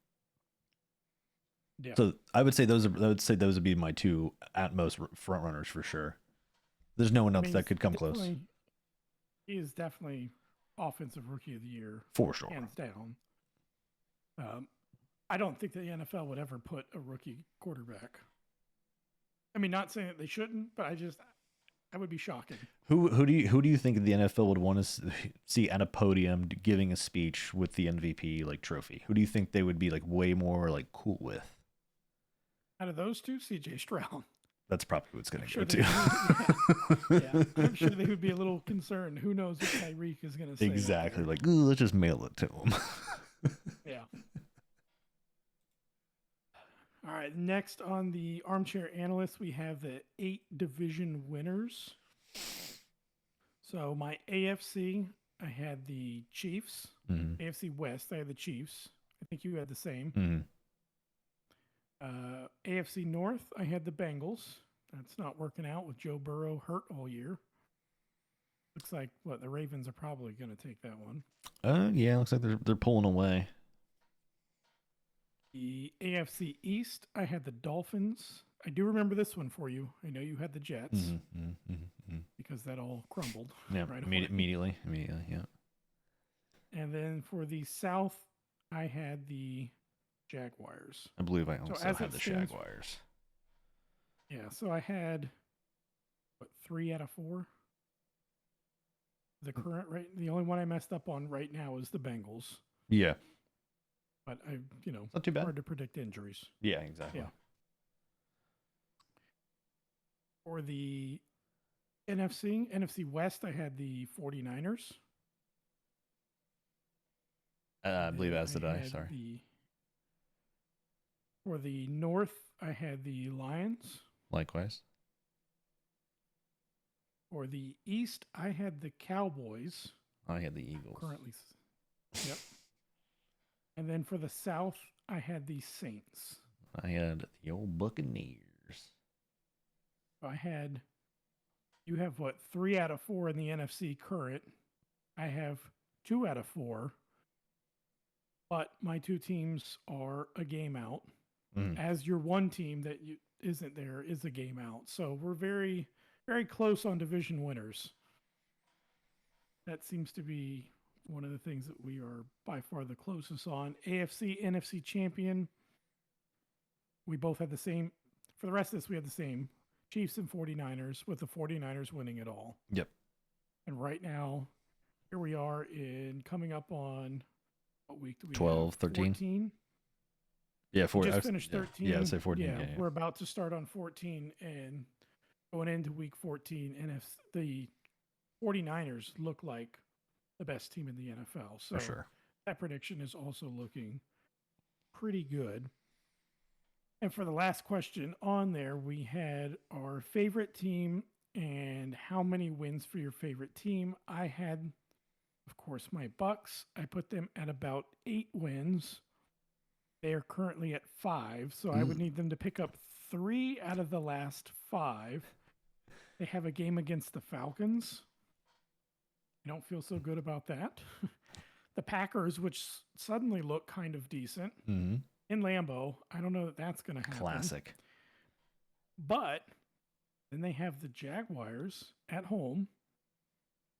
Yeah. So I would say those would be my two at most front runners for sure. There's no one else that could come close. He is definitely offensive rookie of the year for sure, hands down. I don't think the NFL would ever put a rookie quarterback. I mean, not saying that they shouldn't, but I would be shocking. Who do you think the NFL would want to see at a podium giving a speech with the MVP like trophy? Who do you think they would be like way more like cool with? Out of those two, CJ Stroud. That's probably who it's going to go to. I'm sure they would be a little concerned. Who knows what Tyreek is going to say? Exactly. Like, ooh, let's just mail it to him. Yeah. All right. Next on the Armchair Analyst, we have the 8 division winners. So my AFC, I had the Chiefs. Mm-hmm. AFC West, I had the Chiefs. I think you had the same. Mm-hmm. AFC North, I had the Bengals. That's not working out with Joe Burrow hurt all year. Looks like the Ravens are probably going to take that one. Yeah, looks like they're pulling away. The AFC East, I had the Dolphins. I do remember this one for you. I know you had the Jets because that all crumbled. Yeah, right immediately. Yeah. And then for the South, I had the Jaguars. I believe I also had the Jaguars. Yeah, so I had 3 out of 4. The current the only one I messed up on right now is the Bengals. Yeah. But not too bad. Hard to predict injuries. Yeah, exactly. Yeah. For the NFC West, I had the 49ers. I believe as did I. Sorry. For the North, I had the Lions. Likewise. For the East, I had the Cowboys. I had the Eagles. Currently. Yep. And then for the South, I had the Saints. I had the old Buccaneers. You have 3 out of 4 in the NFC current. I have 2 out of 4. But my 2 teams are a game out. As your one team that isn't there is a game out. So we're very, very close on division winners. That seems to be one of the things that we are by far the closest on. AFC, NFC champion. We both had the same. For the rest of this, we had the same. Chiefs and 49ers, with the 49ers winning it all. Yep. And right now, here we are coming up on, what week do we 12, have? 13? 14? Yeah, 14. Just finished 13. Yeah, I'd say 14. Yeah, we're about to start on 14 and going into week 14. And if the 49ers look like the best team in the NFL. So for sure. That prediction is also looking pretty good. And for the last question on there, we had our favorite team and how many wins for your favorite team. I had, of course, my Bucks, I put them at about 8 wins. They are currently at 5, so I would need them to pick up 3 out of the last 5. They have a game against the Falcons. I don't feel so good about that. The Packers, which suddenly look kind of decent Mm-hmm. in Lambeau. I don't know that that's going to happen. Classic. But then they have the Jaguars at home.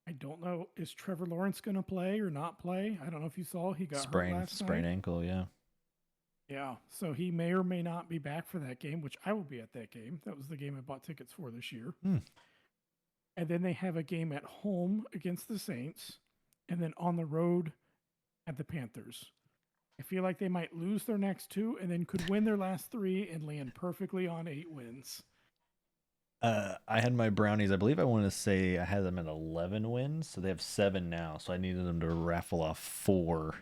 I don't know. Is Trevor Lawrence going to play or not play? I don't know if you saw he got hurt last Sprain night. ankle, yeah. Yeah, so he may or may not be back for that game, which I will be at that game. That was the game I bought tickets for this year. And then they have a game at home against the Saints, and then on the road at the Panthers. I feel like they might lose their next 2 and then could win their last 3 and land perfectly on 8 wins. I had my Brownies. I believe I want to say I had them at 11 wins, so they have 7 now. So I needed them to raffle off 4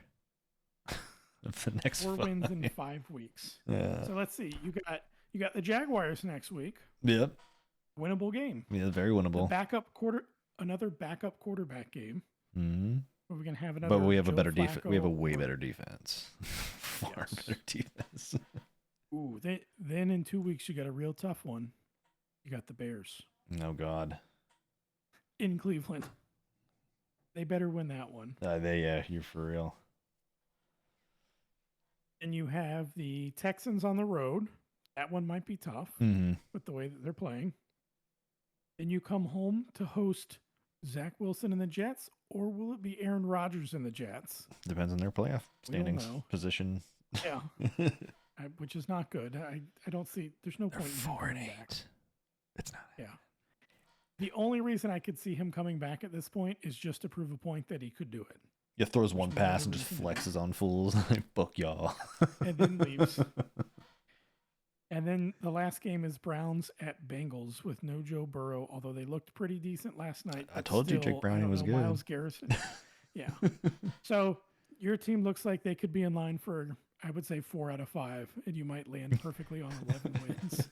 of the next 4 5. wins in 5 weeks. Yeah. So let's see. You got the Jaguars next week. Yep. Winnable game. Yeah, very winnable. Another backup quarterback game. Mm-hmm. Where we can have another. But we have a Joe better defense. We have a Flacco way or- better defense. Far Yes. better defense. Ooh, then in 2 weeks you got a real tough one. You got the Bears Oh God. in Cleveland. They better win that one. You're for real. And you have the Texans on the road. That one might be tough Mm-hmm. with the way that they're playing. Then you come home to host Zach Wilson and the Jets, or will it be Aaron Rodgers and the Jets? Depends on their playoff We don't standings, know. position. Yeah, which is not good. I don't see. There's no They're point in him 4 and coming 8. back. It's not. Yeah. The only reason I could see him coming back at this point is just to prove a point that he could do it, He throws Which one we pass never and just really can do. flexes on fools. Like, fuck y'all. and then leaves. And then the last game is Browns at Bengals with no Joe Burrow, although they looked pretty decent last night. I but told you Jake still, I Browning don't was know, good. Myles Garrison. Yeah. So your team looks like they could be in line for, I would say, 4 out of 5, and you might land perfectly on 11 wins.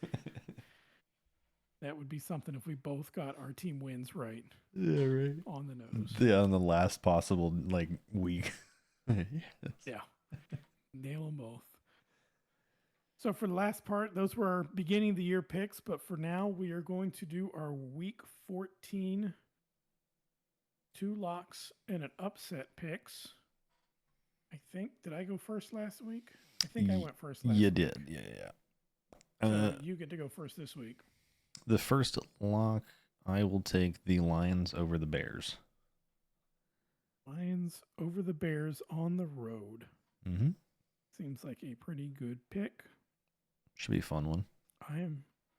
That would be something if we both got our team wins right Yeah, right. on the nose. Yeah, on the last possible week. Yeah. Nail them both. So for the last part, those were our beginning of the year picks, but for now we are going to do our week 14 2 locks and an upset picks. I think, did I go first last week? I think I went first last You week. did, yeah. So you get to go first this week. The first lock, I will take the Lions over the Bears. Lions over the Bears on the road. Mm-hmm. Seems like a pretty good pick. Should be a fun one.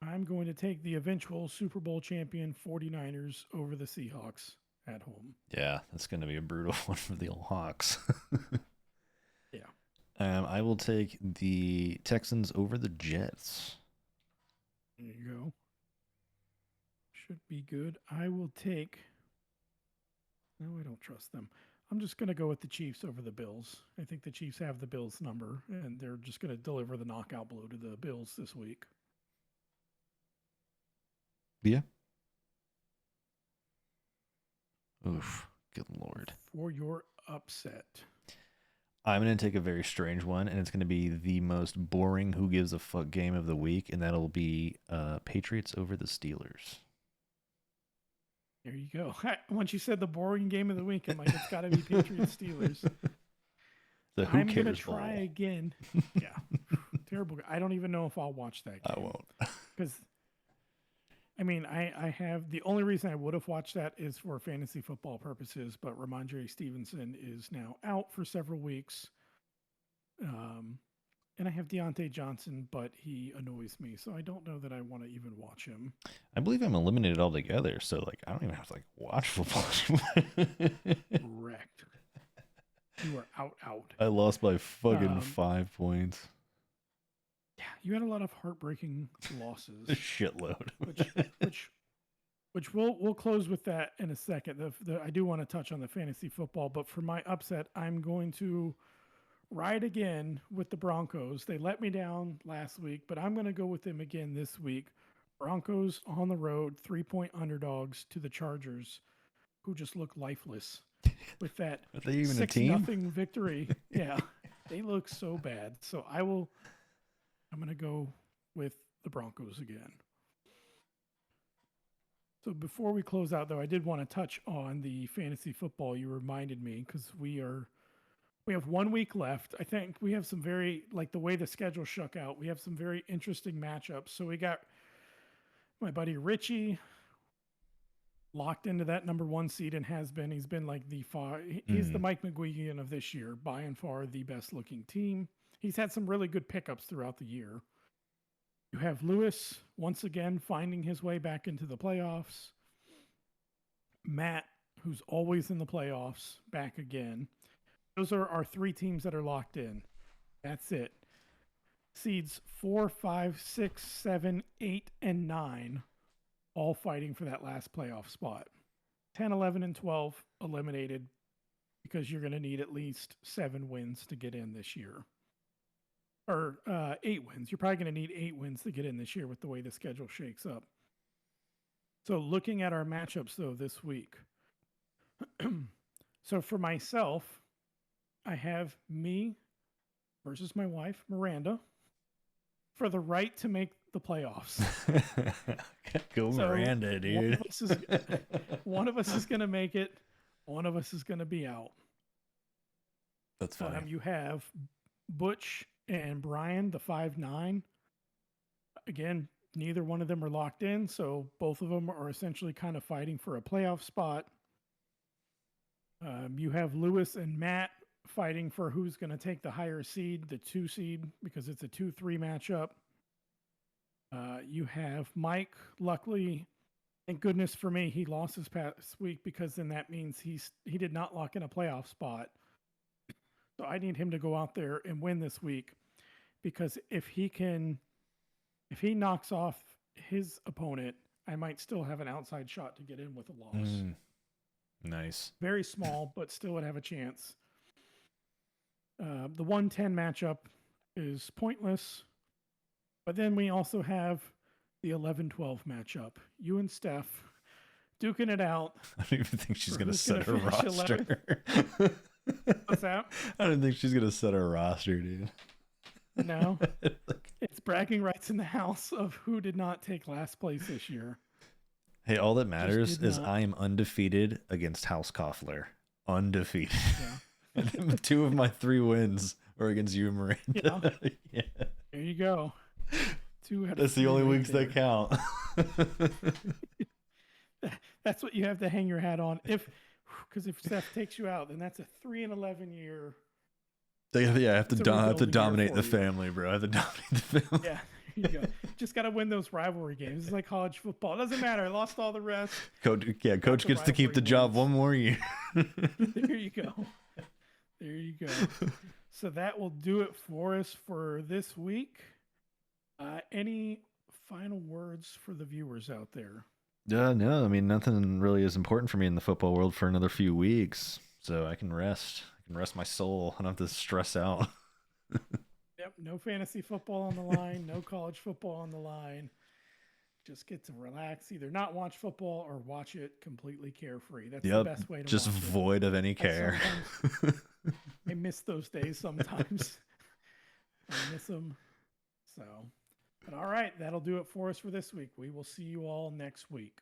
I'm going to take the eventual Super Bowl champion 49ers over the Seahawks at home. Yeah, that's going to be a brutal one for the old Hawks. Yeah. I will take the Texans over the Jets. There you go. Should be good. I will take. No, I don't trust them. I'm just going to go with the Chiefs over the Bills. I think the Chiefs have the Bills number, and they're just going to deliver the knockout blow to the Bills this week. Yeah. Oof. Good Lord. For your upset. I'm going to take a very strange one, and it's going to be the most boring who gives a fuck game of the week, and that'll be Patriots over the Steelers. There you go. Once you said the boring game of the week, I'm like, it's got to be Patriots Steelers. The who I'm going to cares bowl. try again. Yeah. Terrible. I don't even know if I'll watch that game. I won't. Because, I mean, I have the only reason I would have watched that is for fantasy football purposes, but Ramondre Stevenson is now out for several weeks. And I have Deontay Johnson, but he annoys me, so I don't know that I want to even watch him. I believe I'm eliminated altogether, so I don't even have to watch football. Correct. You are out. I lost by fucking Um, 5 points. Yeah, you had a lot of heartbreaking losses. A shitload. which we'll close with that in a second. I do want to touch on the fantasy football, but for my upset, I'm going to ride again with the Broncos. They let me down last week, but I'm going to go with them again this week. Broncos on the road, 3-point underdogs to the Chargers, who just look lifeless. with that Are they even a team? 6-0 victory. Yeah, they look so bad. So I'm going to go with the Broncos again. So before we close out, though, I did want to touch on the fantasy football. You reminded me because we have 1 week left. I think we have some very, like the way the schedule shook out, we have some very interesting matchups. So we got my buddy Richie locked into that number 1 seed and has been. He's been like he's the Mike McGuigan of this year, by and far the best looking team. He's had some really good pickups throughout the year. You have Lewis once again finding his way back into the playoffs. Matt, who's always in the playoffs, back again. Those are our 3 teams that are locked in. That's it. Seeds 4, 5, 6, 7, 8, and 9, all fighting for that last playoff spot. 10, 11, and 12 eliminated because you're going to need at least 7 wins to get in this year. Or 8 wins. You're probably going to need 8 wins to get in this year with the way the schedule shakes up. So looking at our matchups, though, this week. So for myself, I have me versus my wife, Miranda, for the right to make the playoffs. Go Miranda, dude. One of us is going to make it. One of us is going to be out. That's fine. You have Butch and Brian, the 5'9". Again, neither one of them are locked in, so both of them are essentially kind of fighting for a playoff spot. You have Lewis and Matt fighting for who's going to take the higher seed, the 2 seed, because it's a 2-3 matchup. You have Mike. Luckily, thank goodness for me, he lost his past week, because then that means he did not lock in a playoff spot. So I need him to go out there and win this week, because if he knocks off his opponent, I might still have an outside shot to get in with a loss. Nice. Very small, but still would have a chance. The 1-10 matchup is pointless. But then we also have the 11-12 matchup. You and Steph duking it out. I don't even think she's going to set her roster. What's that? I don't think she's going to set her roster, dude. No. It's bragging rights in the house of who did not take last place this year. Hey, all that matters is I am undefeated against House Koffler. Undefeated. Yeah. 2 of my 3 wins are against you and Miranda. Yeah. There you go. 2 out of That's the only weeks that count. That's what you have to hang your hat on. Because if Steph takes you out, then that's a 3-11 year. I have to dominate the family, bro. I have to dominate the family. Yeah, there you go. Just got to win those rivalry games. It's like college football. It doesn't matter. I lost all the rest. Coach gets to keep the job 1 more year. There you go. There you go. So that will do it for us for this week. Any final words for the viewers out there? No, I mean, nothing really is important for me in the football world for another few weeks, so I can rest. I can rest my soul. I don't have to stress out. Yep, no fantasy football on the line, no college football on the line. Just get to relax, either not watch football or watch it completely carefree. That's the best way to just watch it. Void of any care. I miss those days sometimes. I miss them. So, but all right, that'll do it for us for this week. We will see you all next week.